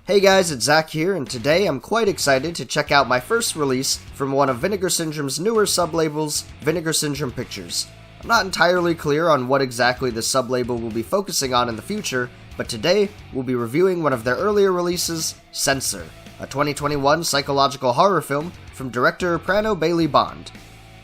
Hey guys, it's Zach here, and today I'm quite excited to check out my first release from one of Vinegar Syndrome's newer sublabels, Vinegar Syndrome Pictures. I'm not entirely clear on what exactly the sublabel will be focusing on in the future, but today we'll be reviewing one of their earlier releases, Censor, a 2021 psychological horror film from director Prano Bailey Bond.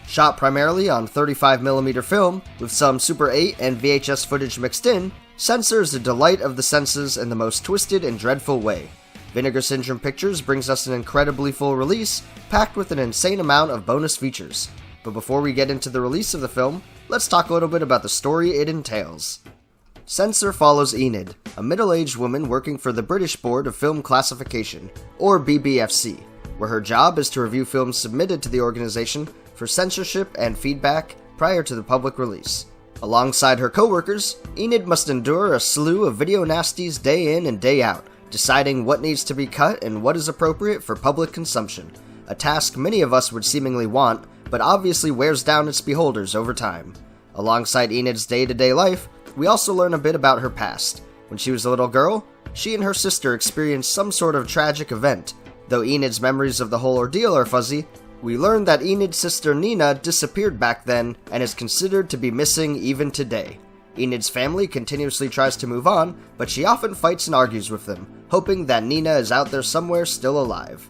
Shot primarily on 35mm film, with some Super 8 and VHS footage mixed in, Censor is a delight of the senses in the most twisted and dreadful way. Vinegar Syndrome Pictures brings us an incredibly full release, packed with an insane amount of bonus features. But before we get into the release of the film, let's talk a little bit about the story it entails. Censor follows Enid, a middle-aged woman working for the British Board of Film Classification, or BBFC, where her job is to review films submitted to the organization for censorship and feedback prior to the public release. Alongside her co-workers, Enid must endure a slew of video nasties day in and day out, deciding what needs to be cut and what is appropriate for public consumption, a task many of us would seemingly want, but obviously wears down its beholders over time. Alongside Enid's day-to-day life, we also learn a bit about her past. When she was a little girl, she and her sister experienced some sort of tragic event. Though Enid's memories of the whole ordeal are fuzzy, we learn that Enid's sister Nina disappeared back then and is considered to be missing even today. Enid's family continuously tries to move on, but she often fights and argues with them, hoping that Nina is out there somewhere still alive.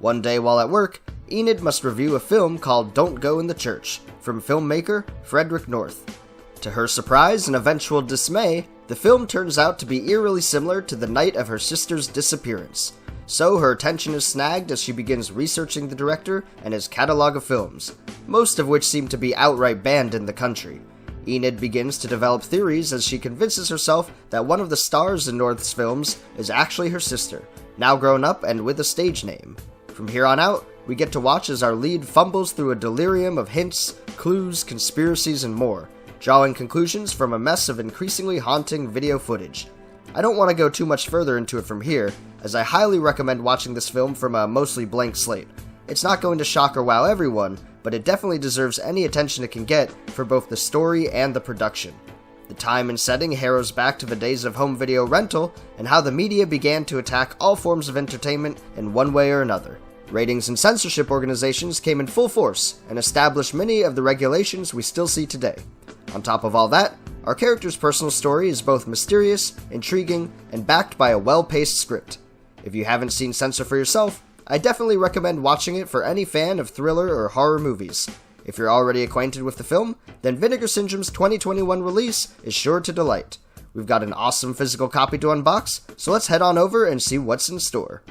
One day while at work, Enid must review a film called Don't Go in the Church, from filmmaker Frederick North. To her surprise and eventual dismay, the film turns out to be eerily similar to the night of her sister's disappearance. So her attention is snagged as she begins researching the director and his catalog of films, most of which seem to be outright banned in the country. Enid begins to develop theories as she convinces herself that one of the stars in North's films is actually her sister, now grown up and with a stage name. From here on out, we get to watch as our lead fumbles through a delirium of hints, clues, conspiracies, and more, drawing conclusions from a mess of increasingly haunting video footage. I don't want to go too much further into it from here, as I highly recommend watching this film from a mostly blank slate. It's not going to shock or wow everyone, but it definitely deserves any attention it can get for both the story and the production. The time and setting harrows back to the days of home video rental and how the media began to attack all forms of entertainment in one way or another. Ratings and censorship organizations came in full force and established many of the regulations we still see today. On top of all that, our character's personal story is both mysterious, intriguing, and backed by a well-paced script. If you haven't seen Censor for yourself, I definitely recommend watching it for any fan of thriller or horror movies. If you're already acquainted with the film, then Vinegar Syndrome's 2021 release is sure to delight. We've got an awesome physical copy to unbox, so let's head on over and see what's in store.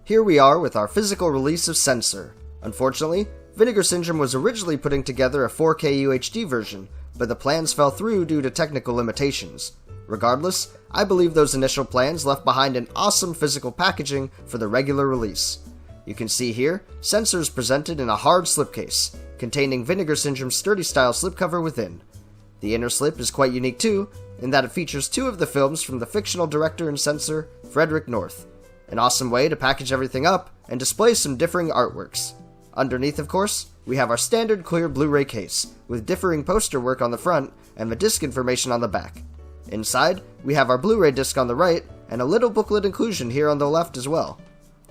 Here we are with our physical release of Censor. Unfortunately, Vinegar Syndrome was originally putting together a 4K UHD version, but the plans fell through due to technical limitations. Regardless, I believe those initial plans left behind an awesome physical packaging for the regular release. You can see here, Censor is presented in a hard slipcase, containing Vinegar Syndrome's sturdy style slipcover within. The inner slip is quite unique too, in that it features two of the films from the fictional director and censor, Frederick North. An awesome way to package everything up and display some differing artworks. Underneath, of course, we have our standard clear Blu-ray case, with differing poster work on the front and the disc information on the back. Inside, we have our Blu-ray disc on the right, and a little booklet inclusion here on the left as well.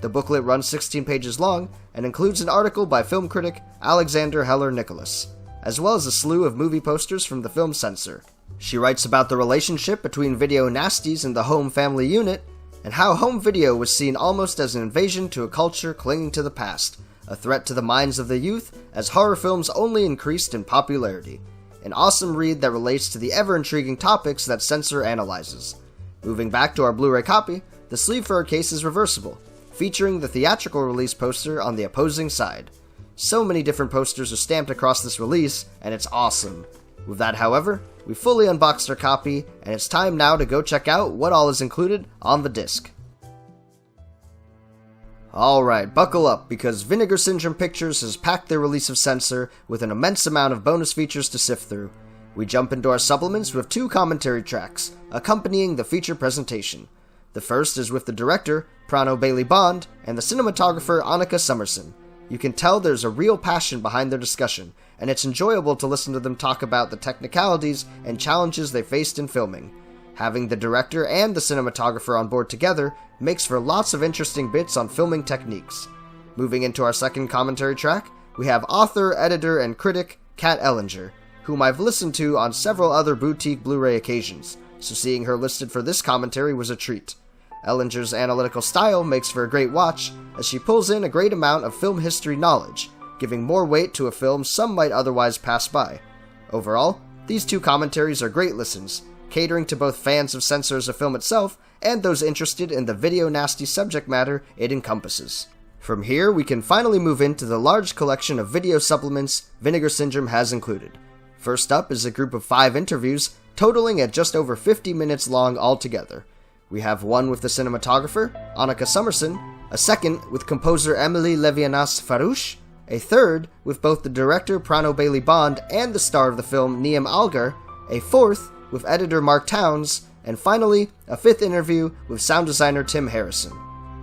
The booklet runs 16 pages long, and includes an article by film critic Alexander Heller Nicholas, as well as a slew of movie posters from the film Censor. She writes about the relationship between video nasties and the home family unit, and how home video was seen almost as an invasion to a culture clinging to the past, a threat to the minds of the youth as horror films only increased in popularity. An awesome read that relates to the ever-intriguing topics that Censor analyzes. Moving back to our Blu-ray copy, the sleeve for our case is reversible, featuring the theatrical release poster on the opposing side. So many different posters are stamped across this release, and it's awesome. With that, however, we fully unboxed our copy, and it's time now to go check out what all is included on the disc. Alright, buckle up, because Vinegar Syndrome Pictures has packed their release of Censor with an immense amount of bonus features to sift through. We jump into our supplements with 2 commentary tracks, accompanying the feature presentation. The first is with the director, Prano Bailey Bond, and the cinematographer, Annika Summerson. You can tell there's a real passion behind their discussion, and it's enjoyable to listen to them talk about the technicalities and challenges they faced in filming. Having the director and the cinematographer on board together makes for lots of interesting bits on filming techniques. Moving into our second commentary track, we have author, editor, and critic Kat Ellinger, whom I've listened to on several other boutique Blu-ray occasions, so seeing her listed for this commentary was a treat. Ellinger's analytical style makes for a great watch, as she pulls in a great amount of film history knowledge, giving more weight to a film some might otherwise pass by. Overall, these two commentaries are great listens, catering to both fans of Censor as a film itself and those interested in the video nasty subject matter it encompasses. From here, we can finally move into the large collection of video supplements Vinegar Syndrome has included. First up is a group of 5 interviews, totaling at just over 50 minutes long altogether. We have one with the cinematographer, Annika Summerson, a second with composer Emily Levianas Farouche, a third with both the director Prano Bailey Bond and the star of the film Niamh Algar, a fourth with editor Mark Towns, and finally, a 5th interview with sound designer Tim Harrison.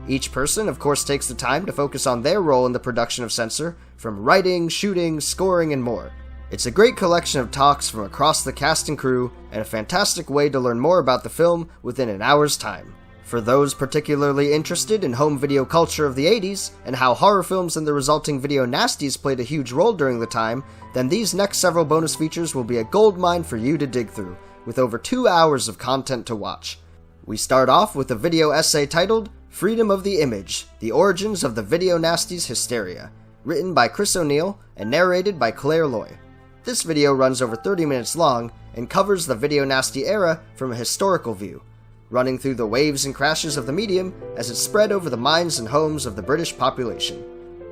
Each person, of course, takes the time to focus on their role in the production of Censor, from writing, shooting, scoring, and more. It's a great collection of talks from across the cast and crew, and a fantastic way to learn more about the film within an hour's time. For those particularly interested in home video culture of the 80s, and how horror films and the resulting video nasties played a huge role during the time, then these next several bonus features will be a goldmine for you to dig through, with over 2 hours of content to watch. We start off with a video essay titled Freedom of the Image, The Origins of the Video Nasty's Hysteria, written by Chris O'Neill and narrated by Claire Loy. This video runs over 30 minutes long and covers the video nasty era from a historical view, running through the waves and crashes of the medium as it spread over the minds and homes of the British population.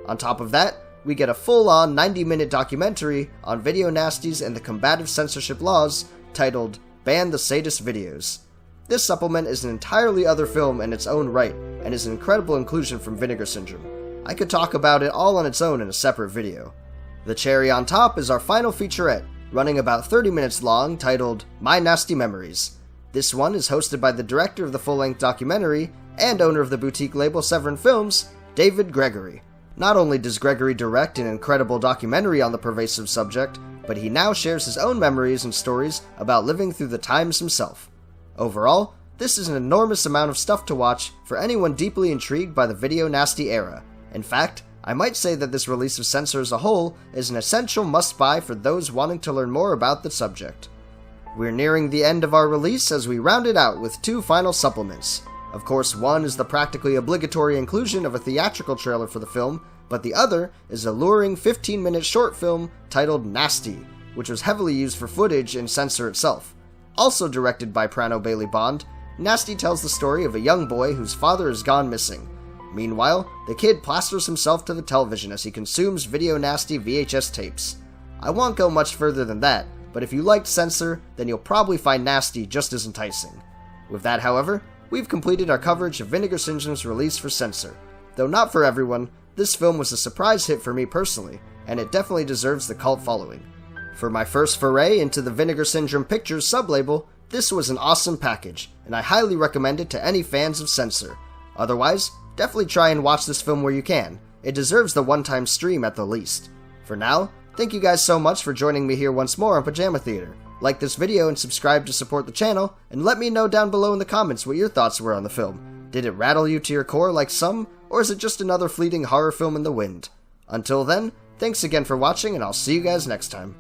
On top of that, we get a full-on 90-minute documentary on video nasties and the combative censorship laws titled Ban the Sadist Videos. This supplement is an entirely other film in its own right, and is an incredible inclusion from Vinegar Syndrome. I could talk about it all on its own in a separate video. The cherry on top is our final featurette, running about 30 minutes long, titled My Nasty Memories. This one is hosted by the director of the full-length documentary, and owner of the boutique label Severin Films, David Gregory. Not only does Gregory direct an incredible documentary on the pervasive subject, but he now shares his own memories and stories about living through the times himself. Overall, this is an enormous amount of stuff to watch for anyone deeply intrigued by the video nasty era. In fact, I might say that this release of Censor as a whole is an essential must-buy for those wanting to learn more about the subject. We're nearing the end of our release as we round it out with 2 final supplements. Of course, one is the practically obligatory inclusion of a theatrical trailer for the film, but the other is a luring 15-minute short film titled Nasty, which was heavily used for footage in Censor itself. Also directed by Prano Bailey Bond, Nasty tells the story of a young boy whose father has gone missing. Meanwhile, the kid plasters himself to the television as he consumes video nasty VHS tapes. I won't go much further than that, but if you liked Censor, then you'll probably find Nasty just as enticing. With that, however, we've completed our coverage of Vinegar Syndrome's release for Censor. Though not for everyone, this film was a surprise hit for me personally, and it definitely deserves the cult following. For my first foray into the Vinegar Syndrome Pictures sublabel, this was an awesome package, and I highly recommend it to any fans of Censor. Otherwise, definitely try and watch this film where you can. It deserves the one-time stream at the least. For now, thank you guys so much for joining me here once more on Pajama Theater. Like this video and subscribe to support the channel, and let me know down below in the comments what your thoughts were on the film. Did it rattle you to your core like some, or is it just another fleeting horror film in the wind? Until then, thanks again for watching, and I'll see you guys next time.